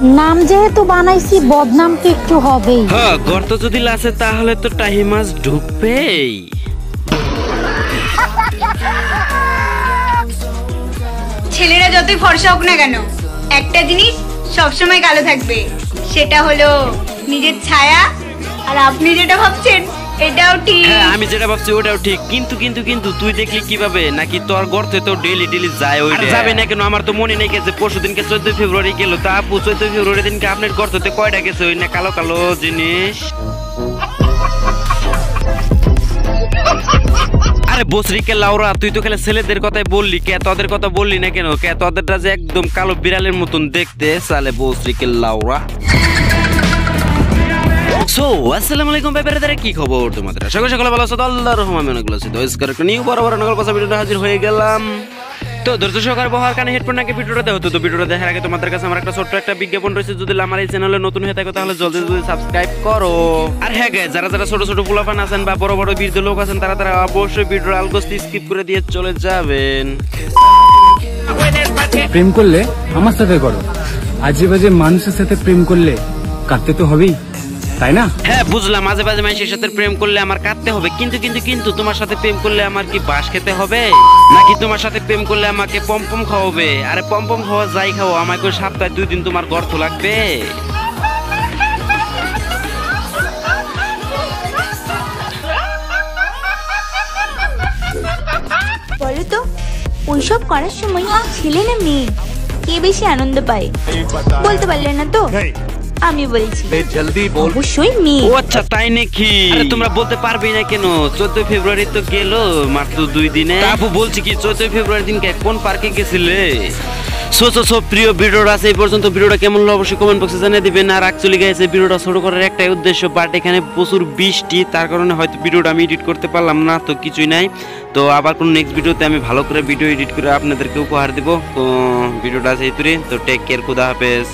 নাম যেহেতু বানাইছি বদনাম তো একটু হবেই। হ্যাঁ, গর্ত যদি লাসে তাহলে তো টাহি মাছ ঢুকবেই। ছেলেরা যতই ফর্সা হোক না কেন, একটা জিনিস সবসময় কালো থাকবে, সেটা হলো নিজের ছায়া। আর আপনি যেটা ভাবছেন এটাও ঠিক। হ্যাঁ, আমি যেটা ভাবছি ওটাও ঠিক, কিন্তু কিন্তু কিন্তু তুই দেখলি কিভাবে? নাকি তোর গর্তে তো ডেইলি ডেইলি যায়? ওই যাবে না কেন? আমার তো মনে নেই যে পরশু দিনকে 14 ফেব্রুয়ারি গেল, তা আপু 14 ফেব্রুয়ারি দিনকে আপনার গর্ততে কয়টা গেছে ওই না কালো কালো জিনিস? আরে বসরিকে লাউরা, তুই তো খেলে ছেলেদের কথাই বললি, কে তোদের কথা বললি না কেন? কে তোদেরটা যে একদম কালো বিড়ালের মতন দেখতে, সালে বসরিকে লাউরা। সো আসসালামু আলাইকুম ব্যাপারে কি খবর তোমাদের? সকাল সকাল ভালো আছো? আল্লাহর রহমতে অনেক ভালো আছি। তো আজকে একটা নিউ বড় নকল কথা ভিডিওতে হাজির হয়ে গেলাম। তো ধৈর্য সহকারে বহার কানে হেডফোন নাকি ভিডিওটা দেখো। তো ভিডিওটা দেখার আগে তোমাদের কাছে আমার একটা ছোট্ট একটা বিজ্ঞাপন রয়েছে, যদি আমার এই চ্যানেলে নতুন হয়ে থাকো তাহলে জলদি জলদি সাবস্ক্রাইব করো। আর হ্যাঁ গাইস, যারা যারা ছোট ছোট পোলাপান আছেন বা বড় বড় বীর লোক আছেন, তারা তারা অবশ্যই ভিডিওর আলগোস্তি স্কিপ করে দিয়ে চলে যাবেন। প্রেম করলে আমার সাথে করো, আজে বাজে মানুষের সাথে প্রেম করলে কাটতে তো হবেই, তাই না? হ্যাঁ বুঝলাম, মাঝে মাঝে মানুষের সাথে প্রেম করলে আমার কাঁদতে হবে, কিন্তু কিন্তু কিন্তু তোমার সাথে প্রেম করলে আমার কি বাঁশ খেতে হবে? নাকি তোমার সাথে প্রেম করলে আমাকে পমপম খাওয়াবে? আরে পমপম খাওয়া যাই খাও, আমাকে সপ্তাহে 2 দিন তোমার গর্ত লাগবে। বলো তো, ওইসব করার সময় ছেলে না মেয়ে কে বেশি আনন্দ পায়? বলতে পারলে না তো? আমি বলছি, অবশ্যই মেয়ে। ও আচ্ছা, তাই নাকি? আরে তোমরা বলতে পারবে না কেন? 14 ফেব্রুয়ারি তো গেল মাত্র 2 দিনে। আপু বলছি কি, 14 ফেব্রুয়ারি দিনকে কোন পার্কে গেছিলে? সো প্রিয় ভিডিওটা আছে এই পর্যন্ত। ভিডিওটা কেমন হলো অবশ্যই কমেন্ট বক্সে জানিয়ে দিবেন। আর অ্যাকচুয়ালি গাইস, এই ভিডিওটা ছোট করার একটাই উদ্দেশ্য, বাট এখানে প্রচুর বৃষ্টি, তার কারণে হয়তো ভিডিওটা আমি এডিট করতে পারলাম না, তো কিছুই নাই। তো আবার কোন নেক্সট ভিডিওতে আমি ভালো করে ভিডিও এডিট করে আপনাদেরকে উপহার দেব। তো ভিডিওটা আছে এই তুই, তো টেক কেয়ার, খুদা হাফেজ।